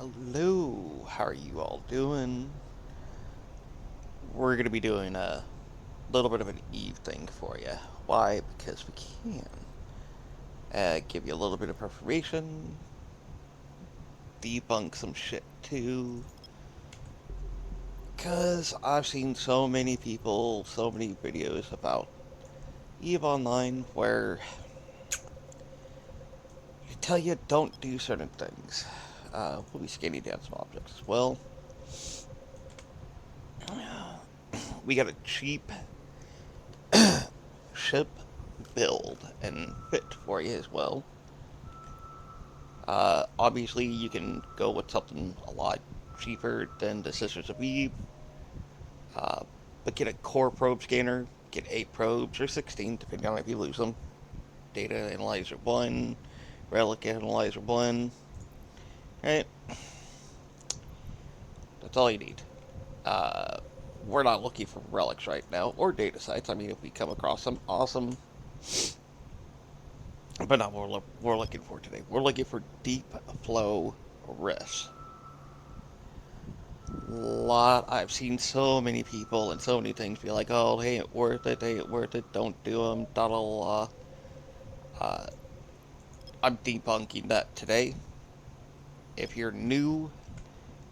Hello, how are you all doing? We're going to be doing a little bit of an Eve thing for you. Why? Because we can. Give you a little bit of information, debunk some shit too. Because I've seen so many people, so many videos about Eve Online where they tell you don't do certain things. We'll be scanning down some objects as well. We got a cheap ship build and fit for you as well. Obviously, you can go with something a lot cheaper than the Sisters of Eve, uh, but get a core probe scanner, get 8 probes or 16, depending on if you lose them. Data Analyzer 1, Relic Analyzer 1, right? That's all you need. Uh, we're not looking for relics right now, or data sites. I mean, if we come across them, awesome. But not what we're looking for today. We're looking for deep flow rifts. I've seen so many people and so many things be like, oh, they ain't worth it, they ain't worth it, don't do them, da da da. Uh, I'm debunking that today. If you're new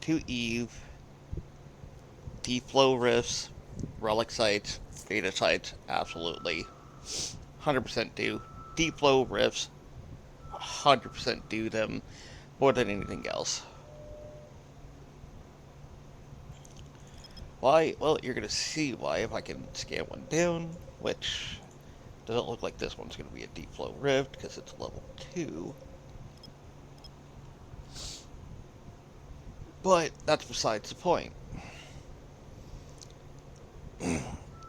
to Eve, deep flow rifts, relic sites, data sites, absolutely. 100% do. Deep flow rifts, 100% do them more than anything else. Why? Well, you're going to see why if I can scan one down, which doesn't look like this one's going to be a deep flow rift because it's level 2. But that's besides the point.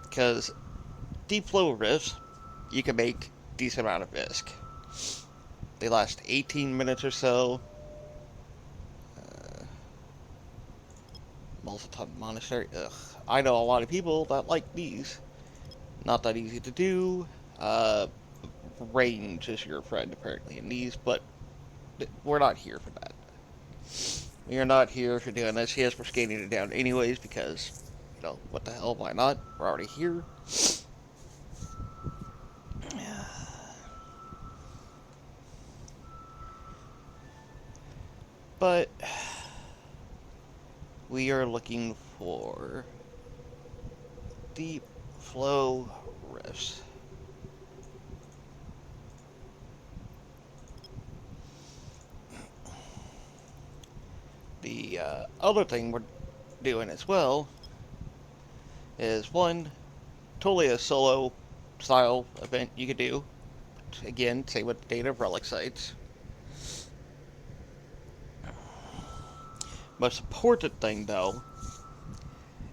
Because deep flow rifts, you can make decent amount of ISK. They last 18 minutes or so. Multiton Monastery, ugh. I know a lot of people that like these. Not that easy to do. Uh, range is your friend apparently in these, but we're not here for that. We are not here for doing this. Yes, we're scanning it down anyways because, what the hell, why not? We're already here. But we are looking for deep flow rifts. The other thing we're doing as well is one, totally a solo style event you could do. Again, same with the data of relic sites. Most important thing though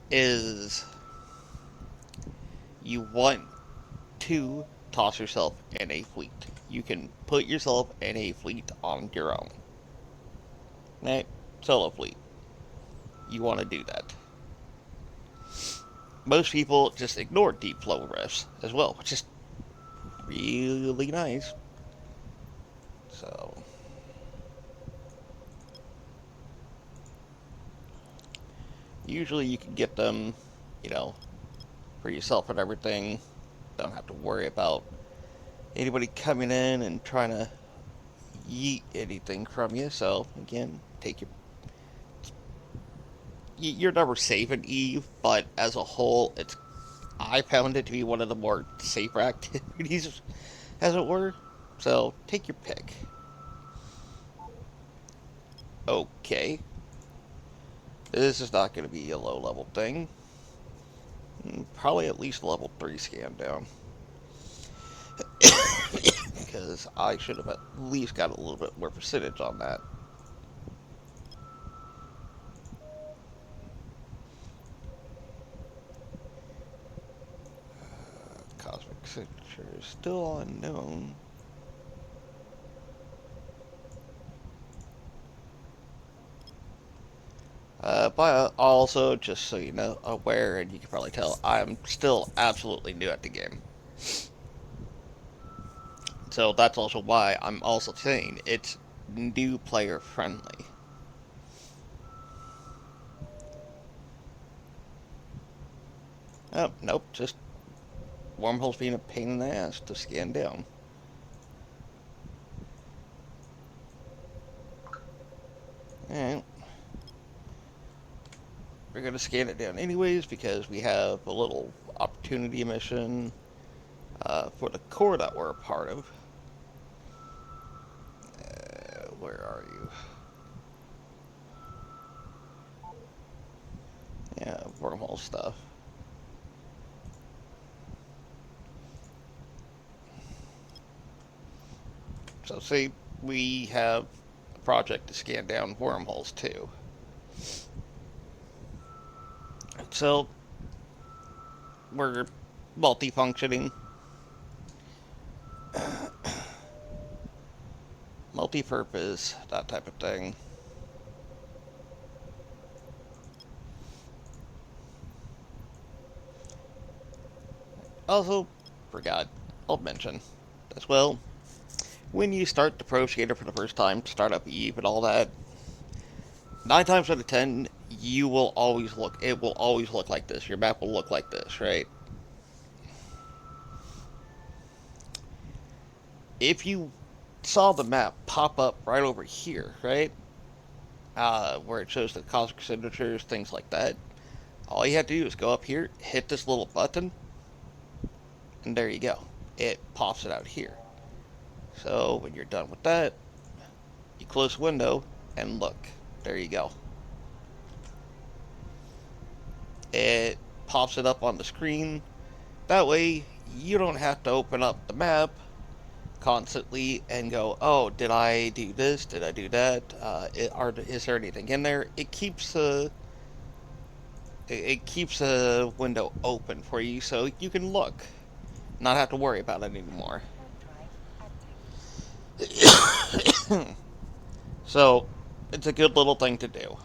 is you want to toss yourself in a fleet. You can put yourself in a fleet on your own. Right? Solo fleet. You want to do that. Most people just ignore deep flow rifts as well, which is really nice. So, usually you can get them, you know, for yourself and everything. Don't have to worry about anybody coming in and trying to yeet anything from you. So, again, take your. You're never safe in Eve, but as a whole, I found it to be one of the more safer activities, as it were. So, take your pick. Okay. This is not going to be a low level thing. Probably at least level 3 scan down. Because I should have at least got a little bit more percentage on that. Cosmic signature is still unknown. But also, just so you know, aware, and you can probably tell, I'm still absolutely new at the game. So that's also why I'm also saying it's new player friendly. Oh, nope, just wormholes being a pain in the ass to scan down. Alright. We're going to scan it down anyways because we have a little opportunity mission for the core that we're a part of. Where are you? Yeah, wormhole stuff. So see, we have a project to scan down wormholes too. So we're multifunctioning, multi-purpose, that type of thing. Also, forgot, I'll mention as well, when you start the Pro Skater for the first time, start up Eve and all that, 9 times out of 10, you will always look, it will always look like this. Your map will look like this, right? If you saw the map pop up right over here, right? Where it shows the cosmic signatures, things like that, all you have to do is go up here, hit this little button, and there you go. It pops it out here. So when you're done with that, you close the window and look. There you go. It pops it up on the screen. That way, you don't have to open up the map constantly and go, oh, did I do this? Did I do that? Is there anything in there? It keeps a window open for you so you can look, not have to worry about it anymore. So it's a good little thing to do.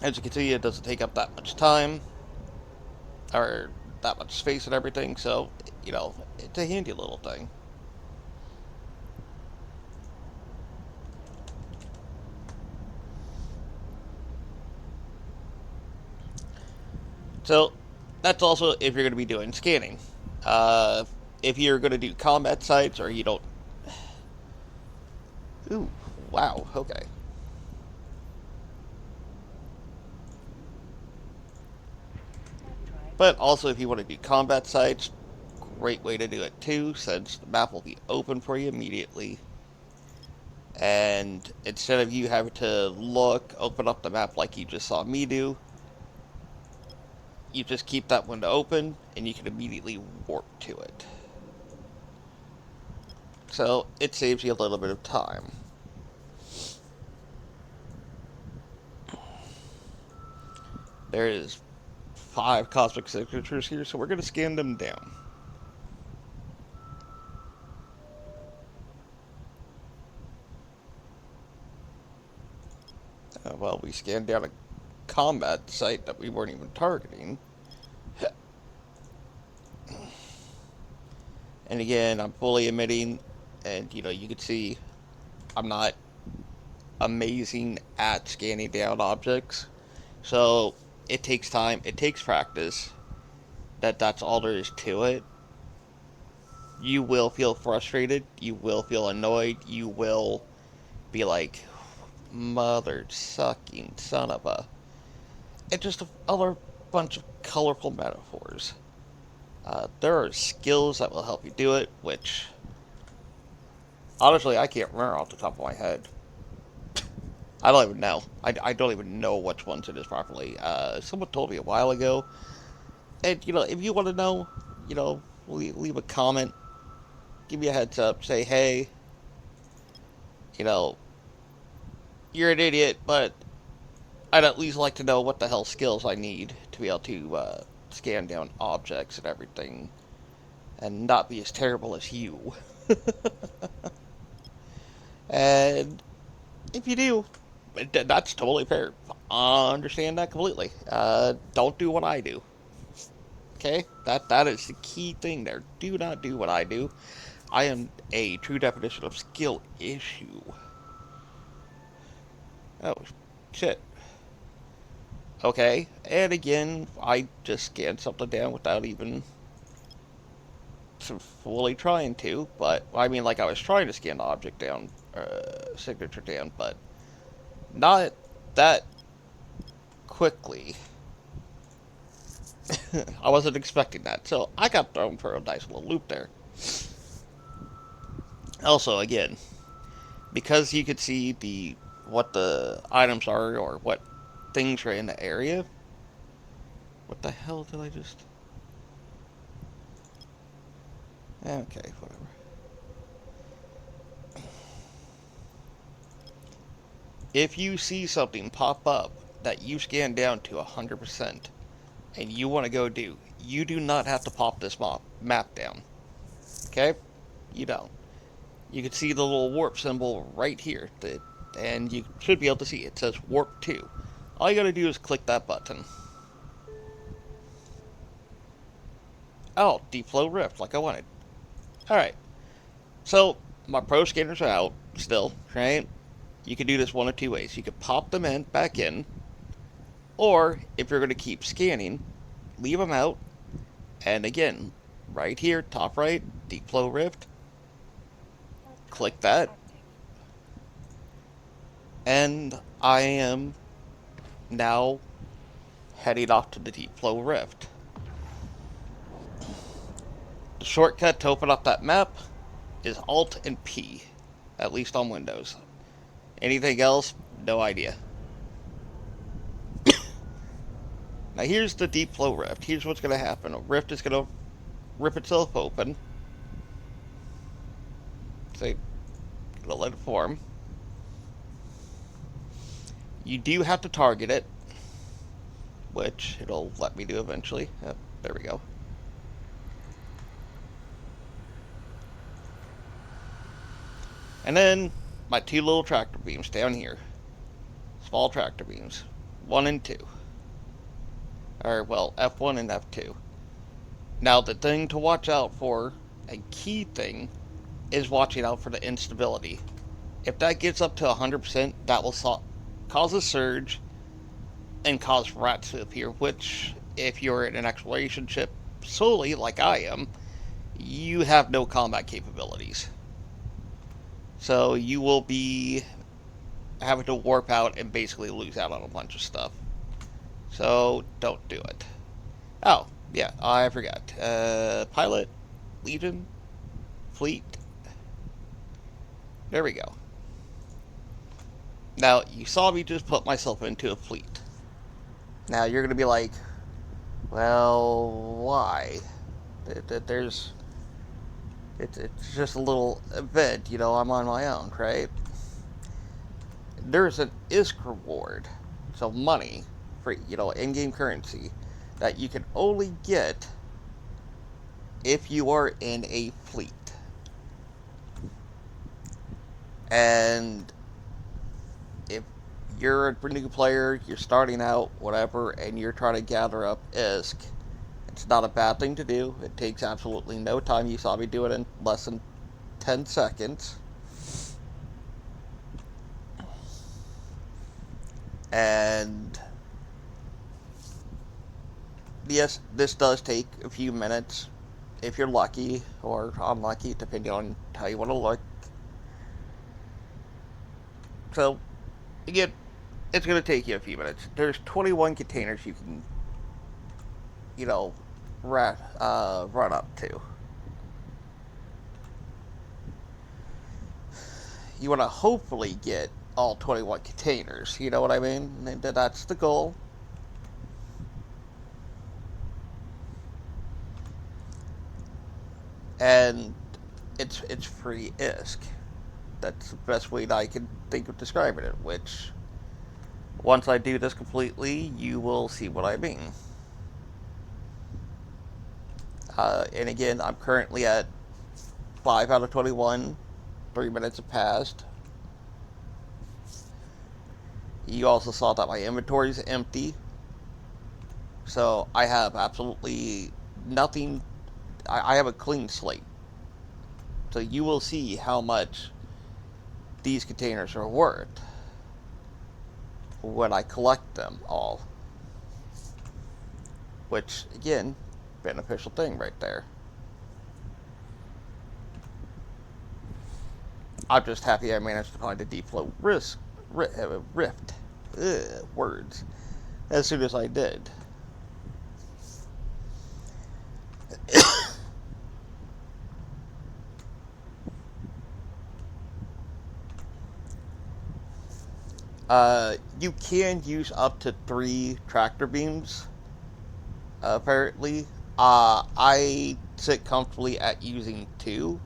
As you can see, it doesn't take up that much time or that much space and everything, so it's a handy little thing. So that's also if you're going to be doing scanning. Uh, if you're going to do combat sites or you don't. Ooh, wow, okay. But also, if you want to do combat sites, great way to do it too, since the map will be open for you immediately. And instead of you having to look, open up the map like you just saw me do, you just keep that window open and you can immediately warp to it. So it saves you a little bit of time. There is 5 cosmic signatures here, so we're going to scan them down. Well, we scanned down a combat site that we weren't even targeting. And again, I'm fully admitting, and you can see I'm not amazing at scanning down objects. So it takes time, it takes practice. That's all there is to it. You will feel frustrated, you will feel annoyed, you will be like, mother sucking son of a. It's just another bunch of colorful metaphors. There are skills that will help you do it, which honestly I can't remember off the top of my head. I don't even know. I don't even know which ones it is properly. Someone told me a while ago. And, if you want to know, leave a comment. Give me a heads up. Say, hey, you know, you're an idiot, but I'd at least like to know what the hell skills I need to be able to scan down objects and everything. And not be as terrible as you. And if you do, that's totally fair. I understand that completely. Don't do what I do. Okay? That is the key thing there. Do not do what I do. I am a true definition of skill issue. Oh, shit. Okay, and again, I just scanned something down without even fully trying to, but I mean, like I was trying to scan the object down, signature down, but not that quickly. I wasn't expecting that, so I got thrown for a nice little loop there. Also, again, because you could see the what the items are or what things are in the area. What the hell did I just? Okay, whatever. If you see something pop up that you scan down to 100% and you want to go do, you do not have to pop this map down. Okay? You don't. You can see the little warp symbol right here, and you should be able to see it. It says warp 2. All you gotta do is click that button. Oh, Deep Flow Rift, like I wanted. Alright, so my pro scanners are out still, right? You can do this one of two ways. You can pop them in, back in, or if you're going to keep scanning, leave them out, and again, right here, top right, Deep Flow Rift, click that, and I am now heading off to the Deep Flow Rift. The shortcut to open up that map is Alt and P, at least on Windows. Anything else, no idea. Now here's the Deep Flow Rift. Here's what's going to happen. A rift is going to rip itself open. Say, gonna let it form. You do have to target it, which it'll let me do eventually. Yep, there we go. And then my two little tractor beams down here. Small tractor beams. 1 and 2. Or, well, F1 and F2. Now, the thing to watch out for, a key thing, is watching out for the instability. If that gets up to 100%, that will cause a surge and cause rats to appear, which, if you're in an exploration ship solely, like I am, you have no combat capabilities. So you will be having to warp out and basically lose out on a bunch of stuff. So don't do it. Oh, yeah, I forgot. Pilot, Legion, Fleet. There we go. Now, you saw me just put myself into a fleet. Now, you're going to be like, well, why? There's... It's just a little event, you know, I'm on my own, right? There's an ISK reward, so money, for, you know, in-game currency, that you can only get if you are in a fleet. And if you're a new player, you're starting out, whatever, and you're trying to gather up ISK, it's not a bad thing to do. It takes absolutely no time. You saw me do it in less than 10 seconds. And yes, this does take a few minutes if you're lucky or unlucky, depending on how you want to look. So, again, it's going to take you a few minutes. There's 21 containers you can, you know, run up to. You want to hopefully get all 21 containers, you know what I mean? And that's the goal. And it's free ISK. That's the best way that I can think of describing it, which once I do this completely, you will see what I mean. And again, I'm currently at 5 out of 21. 3 minutes have passed. You also saw that my inventory is empty. So I have absolutely nothing. I have a clean slate. So you will see how much these containers are worth when I collect them all. which, again, beneficial thing right there. I'm just happy I managed to find a deep flow rift. Ugh, words. As soon as I did. You can use up to 3 tractor beams, apparently. I sit comfortably at using 2.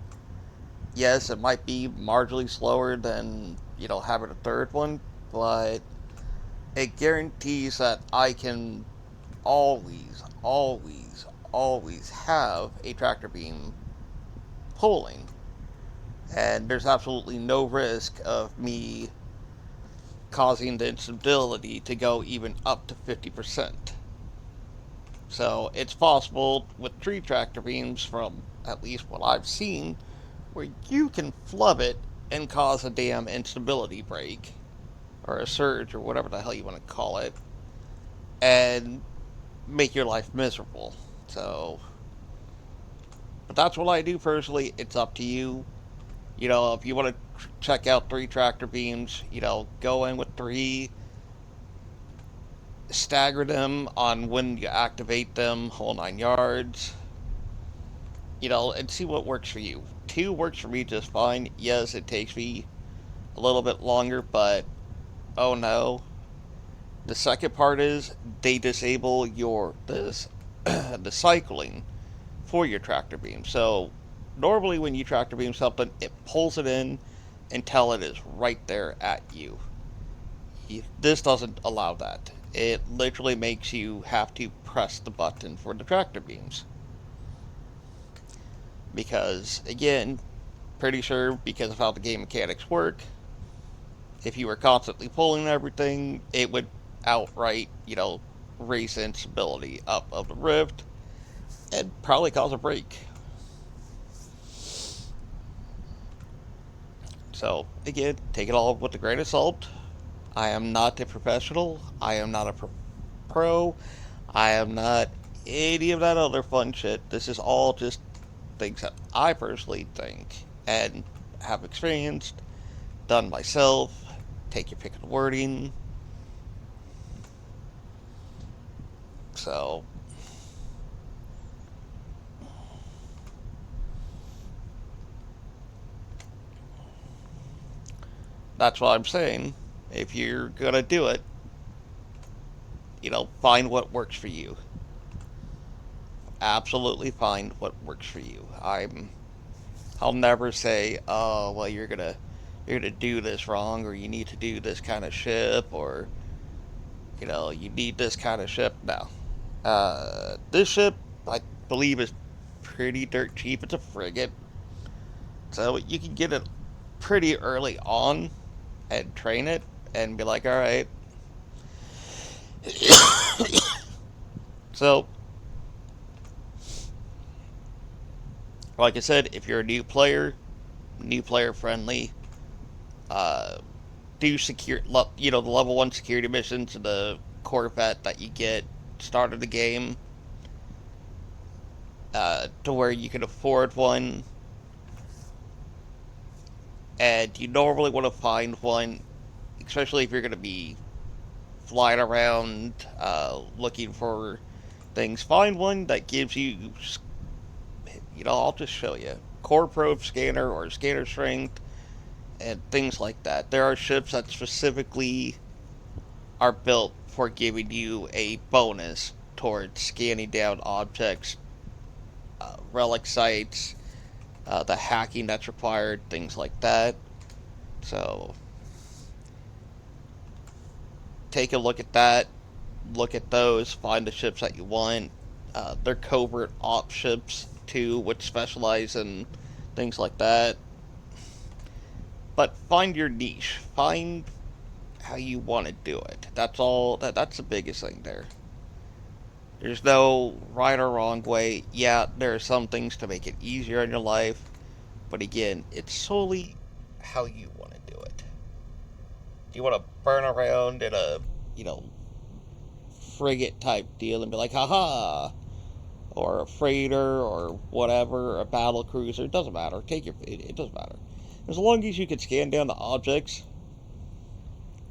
Yes, it might be marginally slower than, having a third one, but it guarantees that I can always, always, always have a tractor beam pulling. And there's absolutely no risk of me causing the instability to go even up to 50%. So it's possible with 3 tractor beams, from at least what I've seen, where you can flub it and cause a damn instability break, or a surge, or whatever the hell you want to call it, and make your life miserable. So, but that's what I do personally. It's up to you. If you want to check out 3 tractor beams, go in with 3, stagger them on when you activate them, whole 9 yards, and see what works for you. 2 works for me just fine. Yes, it takes me a little bit longer, but oh no. The second part is they disable the cycling for your tractor beam. So normally when you tractor beam something, it pulls it in until it is right there at you. This doesn't allow that. It literally makes you have to press the button for the tractor beams. Because, again, pretty sure because of how the game mechanics work, if you were constantly pulling everything, it would outright, raise the instability up of the rift and probably cause a break. So, again, take it all with a grain of salt. I am not a professional. I am not a pro. I am not any of that other fun shit. This is all just things that I personally think and have experienced, done myself. Take your pick of the wording. So, that's what I'm saying. If you're gonna do it, find what works for you. Absolutely find what works for you. I'll never say, oh well, you're gonna do this wrong, or you need to do this kind of ship, or you need this kind of ship. No, this ship I believe is pretty dirt cheap. It's a frigate, so you can get it pretty early on and train it and be like, all right. So, like I said, if you're a new player friendly, uh, do the level 1 security missions and the Corvette that you get start of the game, to where you can afford one, and you normally want to find one, especially if you're going to be flying around, looking for things. Find one that gives you, I'll just show you, core probe scanner or scanner strength and things like that. There are ships that specifically are built for giving you a bonus towards scanning down objects, relic sites, the hacking that's required, things like that. So take a look at that. Look at those. Find the ships that you want. They're covert op ships too, which specialize in things like that. But find your niche. Find how you want to do it. That's all. That's the biggest thing there. There's no right or wrong way. Yeah, there are some things to make it easier in your life, but again, it's solely how you want to do it. Do you want to burn around in a, you know, frigate type deal and be like, haha, or a freighter or whatever, a battle cruiser. It doesn't matter. It doesn't matter. As long as you can scan down the objects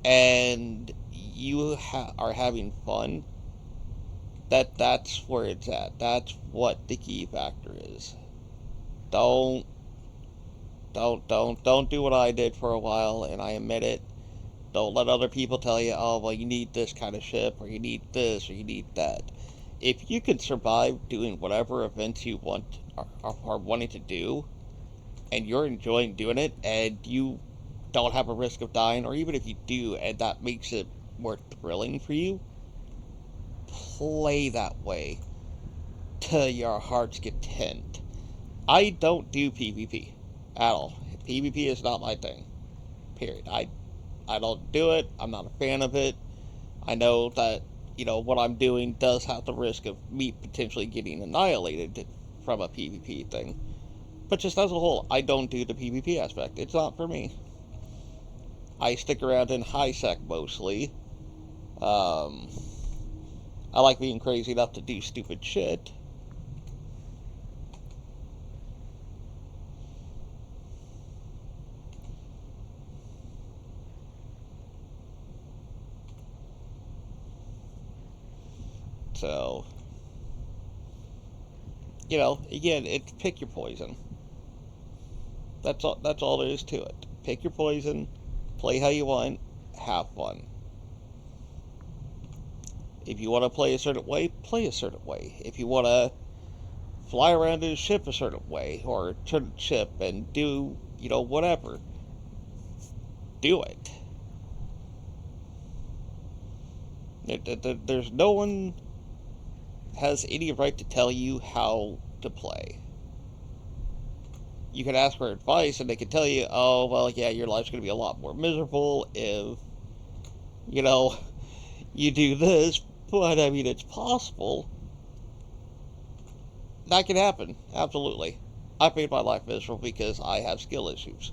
and you are having fun, that's where it's at. That's what the key factor is. Don't don't do what I did for a while, and I admit it. Don't let other people tell you, oh, well, you need this kind of ship, or you need this, or you need that. If you can survive doing whatever events you are wanting to do, and you're enjoying doing it, and you don't have a risk of dying, or even if you do, and that makes it more thrilling for you, play that way to your heart's content. I don't do PvP at all. PvP is not my thing. Period. I don't do it. I'm not a fan of it. I know that, what I'm doing does have the risk of me potentially getting annihilated from a PvP thing. But just as a whole, I don't do the PvP aspect. It's not for me. I stick around in high sec mostly. Um, I like being crazy enough to do stupid shit. So, again, it's pick your poison. That's all there is to it. Pick your poison, play how you want, have fun. If you want to play a certain way, play a certain way. If you want to fly around in a ship a certain way, or turn a ship and do, whatever, do it. There's no one has any right to tell you how to play. You can ask for advice and they can tell you, oh, well, yeah, your life's going to be a lot more miserable if, you know, you do this, but I mean, it's possible. That can happen, absolutely. I've made my life miserable because I have skill issues.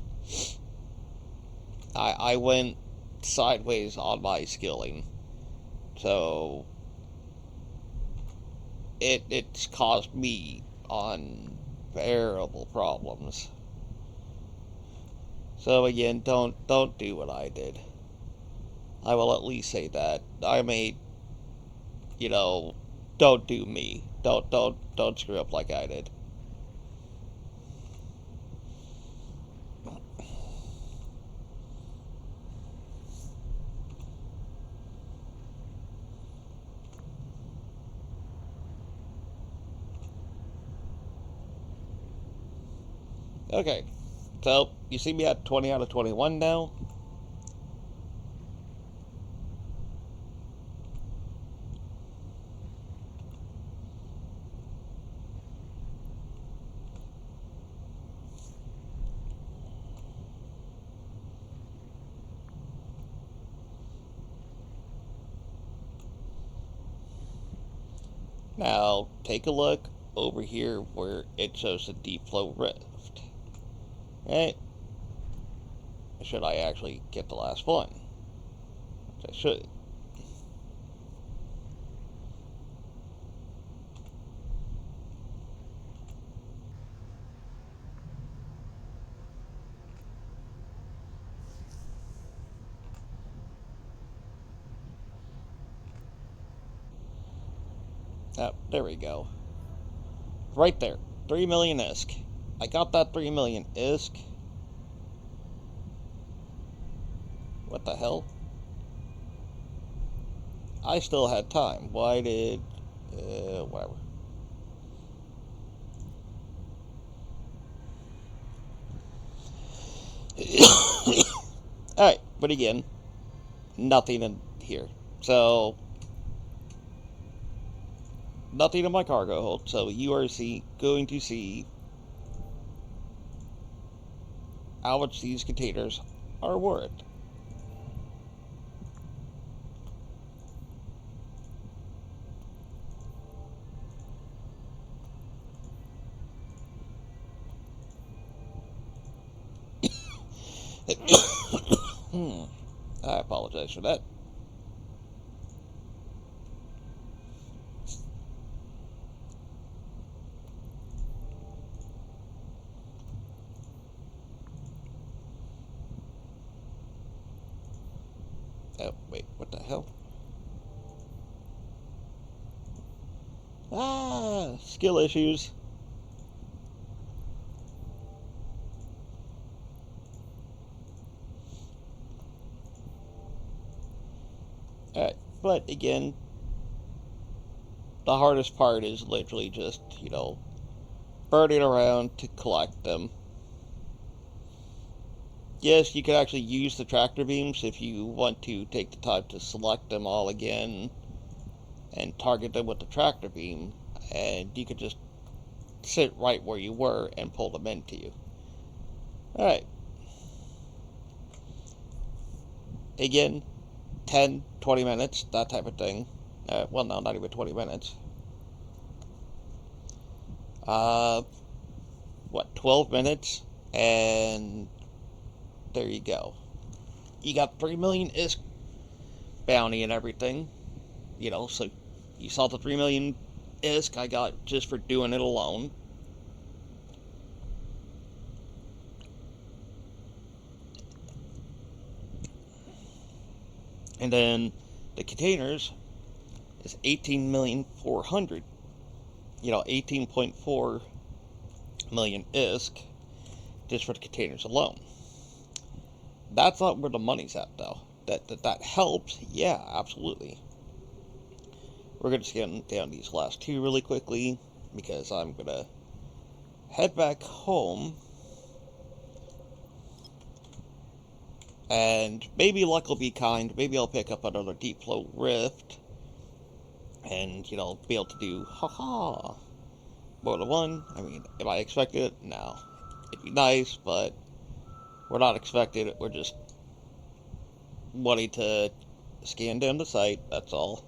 I went sideways on my skilling, so it's caused me unbearable problems. So again, don't do what I did. I will at least say that. I may, you know, don't do me. Don't screw up like I did. Okay, so you see me at 20 out of 21 now. Now take a look over here where it shows the deep flow rift. Right? Should I actually get the last one? Which I should. Oh, there we go. Right there. 3 million ISK. I got that 3 million ISK. What the hell? I still had time. Why did... whatever. Alright, but again, nothing in here. So, nothing in my cargo hold. So you are going to see how much these containers are worth. I apologize for that. Oh, wait, what the hell? Ah, skill issues. Alright, but again, the hardest part is literally just, burning around to collect them. Yes, you can actually use the tractor beams if you want to take the time to select them all again and target them with the tractor beam, and you could just sit right where you were and pull them into you. Alright, again, 10, 20 minutes, that type of thing. Well, no, not even 20 minutes. Uh, 12 minutes, and there you go. You got 3 million ISK bounty and everything, so you saw the 3 million ISK I got just for doing it alone. And then the containers is 18,400,000, 18.4 million ISK just for the containers alone. That's not where the money's at, though. That helps, yeah, absolutely. We're gonna scan down these last two really quickly because I'm gonna head back home, and maybe luck will be kind. Maybe I'll pick up another Deep Flow Rift, and be able to do haha more than one. I mean, am I expecting it? No. It'd be nice, but we're not expecting it. We're just wanting to scan down the site. That's all.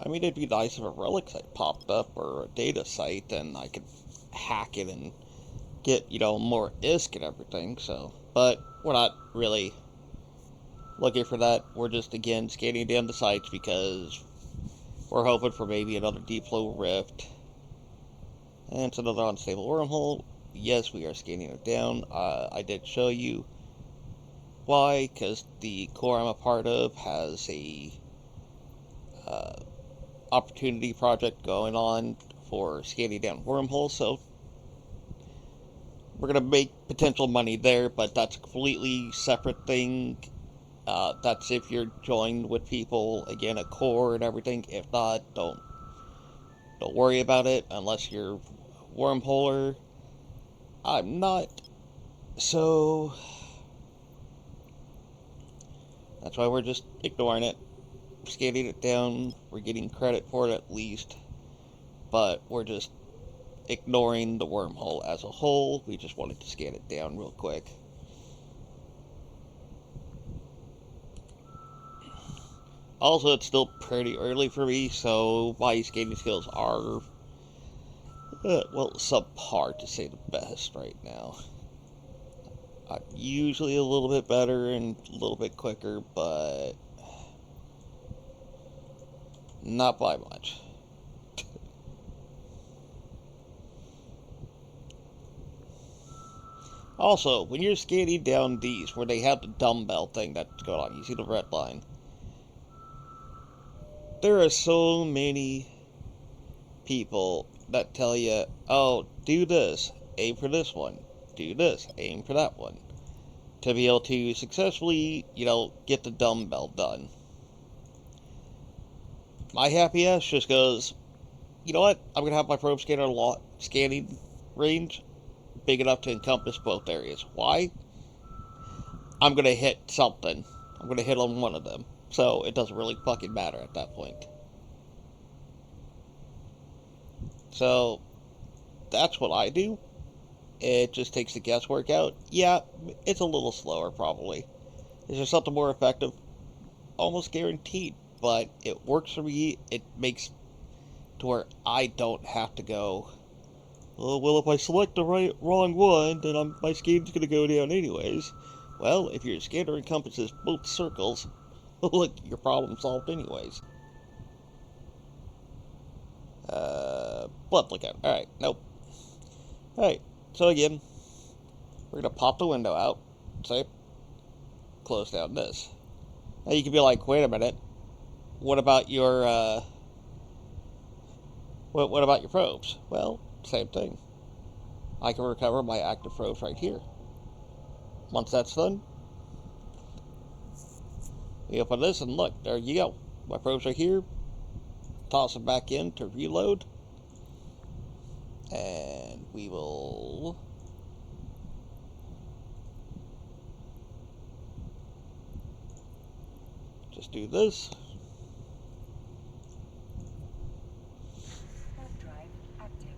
I mean, it'd be nice if a relic site popped up or a data site, and I could hack it and get more ISK and everything. So, but we're not really looking for that. We're just again scanning down the sites because we're hoping for maybe another Deep Flow Rift, and it's another unstable wormhole. Yes, we are scanning it down. I did show you why, because the core I'm a part of has a uh, opportunity project going on for scanning down wormholes, so we're going to make potential money there, but that's a completely separate thing. That's if you're joined with people, again, a core and everything. If not, don't worry about it unless you're wormholer. I'm not, so that's why we're just ignoring it, scanning it down. We're getting credit for it at least, but we're just ignoring the wormhole as a whole. We just wanted to scan it down real quick. Also, it's still pretty early for me, so my skating skills are, subpar to say the best right now. I'm usually a little bit better and a little bit quicker, but not by much. Also, when you're skating down these, where they have the dumbbell thing that's going on, you see the red line. There are so many people that tell you, oh, do this, aim for this one, do this, aim for that one, to be able to successfully, get the dumbbell done. My happy ass just goes, you know what, I'm going to have my probe scanner scanning range big enough to encompass both areas. Why? I'm going to hit something. I'm going to hit on one of them. So it doesn't really fucking matter at that point. So that's what I do. It just takes the guesswork out. Yeah, it's a little slower probably. Is there something more effective? Almost guaranteed, but it works for me. It makes to where I don't have to go, oh, well, if I select the wrong one, then my scan's going to go down anyways. Well, if your scanner encompasses both circles, look, your problem solved anyways. Blood lookout. Alright, nope. Alright, so again, we're going to pop the window out, say, close down this. Now you can be like, wait a minute, what about your, what about your probes? Well, same thing. I can recover my active probes right here. Once that's done, we open this and look, there you go. My probes are here. Toss them back in to reload. And we will just do this. Drive active.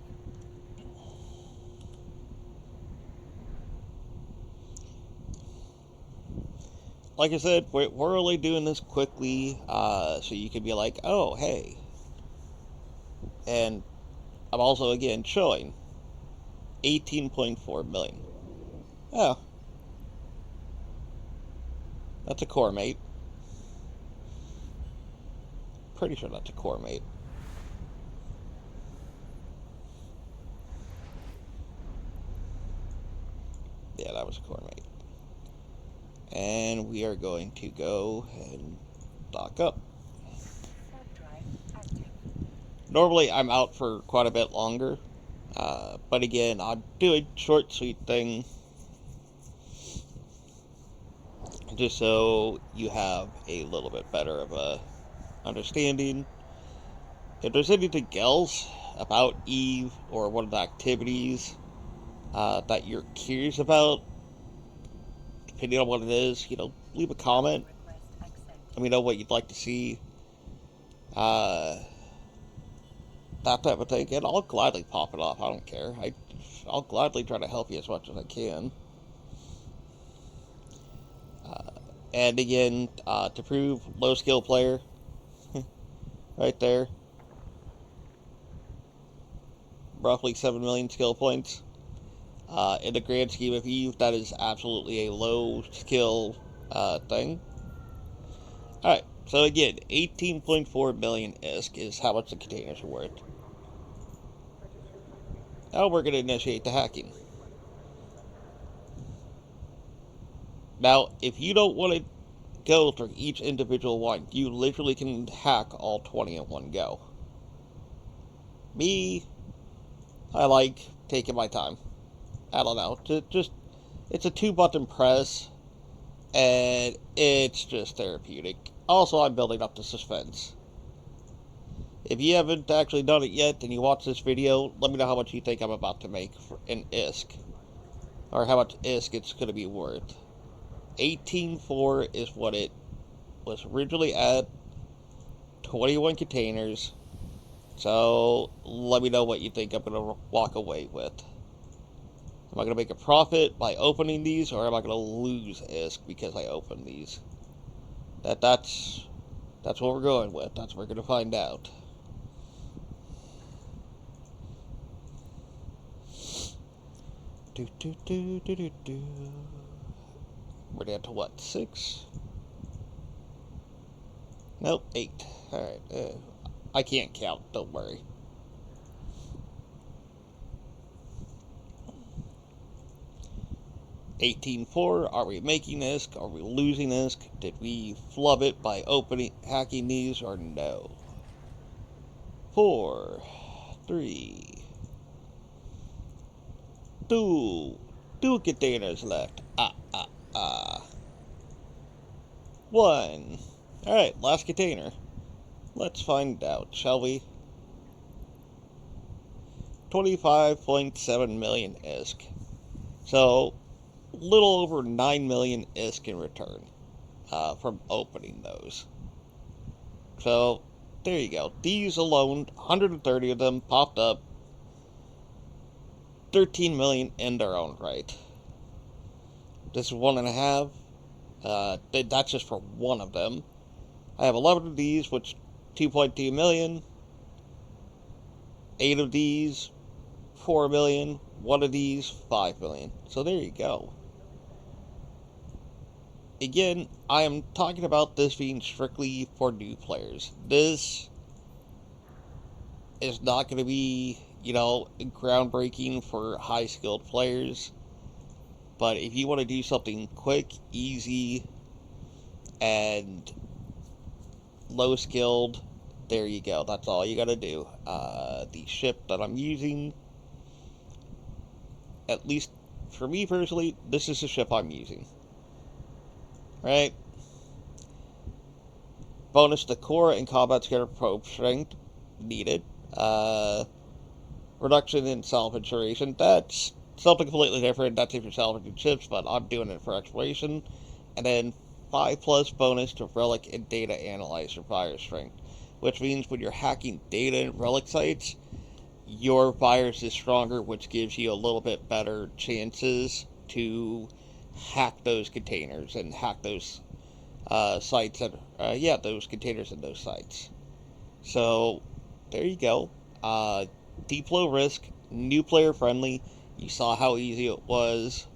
Like I said, we're only doing this quickly, so you can be like, oh, hey. And I'm also, again, showing 18.4 million. Oh. That's a core mate. Pretty sure that's a core mate. Yeah, that was a core mate. And we are going to go and dock up. Normally I'm out for quite a bit longer, but again, I'm doing short, sweet thing, just so you have a little bit better of a understanding. If there's anything else about Eve or one of the activities that you're curious about, depending on what it is, leave a comment. Let me know what you'd like to see. That type of thing, and I'll gladly pop it off. I don't care. I'll gladly try to help you as much as I can. And again, to prove low skill player, right there, roughly 7 million skill points. In the grand scheme of Eve, that is absolutely a low skill thing. Alright, so again, 18.4 million ISK is how much the containers are worth. Now we're going to initiate the hacking. Now, if you don't want to go through each individual one, you literally can hack all 20 in one go. Me, I like taking my time. I don't know, it's a 2-button press, and it's just therapeutic. Also, I'm building up the suspense. If you haven't actually done it yet and you watch this video, let me know how much you think I'm about to make for an ISK. Or how much ISK it's going to be worth. 18.4 is what it was originally at. 21 containers. So, let me know what you think I'm going to walk away with. Am I going to make a profit by opening these, or am I going to lose ISK because I opened these? That's what we're going with. That's what we're going to find out. We're down to what, 6? Nope, 8. Alright, I can't count, don't worry. $18.4, are we making ISK? Are we losing ISK? Did we flub it by hacking these, or no? 4, 3, 2 containers left. 1. Alright, last container. Let's find out, shall we? 25.7 million ISK. So, a little over 9 million ISK in return from opening those. So, there you go. These alone, 130 of them popped up. 13 million in their own right. This is 1.5, That's just for one of them. I have 11 of these, which 2.2 million. 8 of these, 4 million. 1 of these, 5 million. So there you go. Again, I am talking about this being strictly for new players. This is not going to be, groundbreaking for high skilled players. But if you want to do something quick, easy, and low skilled, there you go. That's all you got to do. The ship that I'm using, at least for me personally, this is the ship I'm using. Right? Bonus to core and combat scatter probe strength needed. Reduction in salvage duration. That's something completely different. That's if you're salvaging ships, but I'm doing it for exploration. And then 5 plus bonus to relic and data analyzer fire strength, which means when you're hacking data and relic sites, your virus is stronger, which gives you a little bit better chances to hack those containers and hack those sites that, those containers and those sites. So there you go. Deep low risk, new player friendly. You saw how easy it was.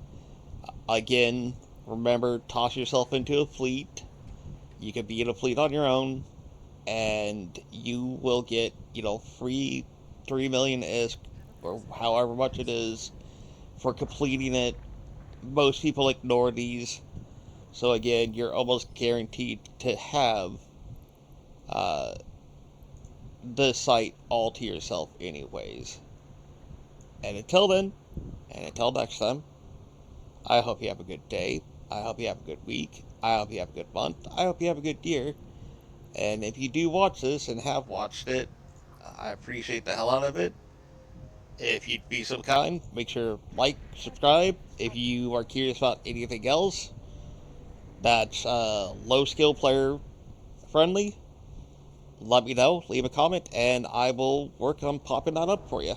Again, remember, toss yourself into a fleet. You can be in a fleet on your own, and you will get, free 3 million ISK, or however much it is, for completing it. Most people ignore these. So again, you're almost guaranteed to have uh, the site all to yourself anyways. And until then, and until next time, I hope you have a good day. I hope you have a good week. I hope you have a good month. I hope you have a good year. And if you do watch this and have watched it, I appreciate the hell out of it. If you'd be so kind, make sure to like, subscribe. If you are curious about anything else that's low skill player friendly, let me know. Leave a comment, and I will work on popping that up for you.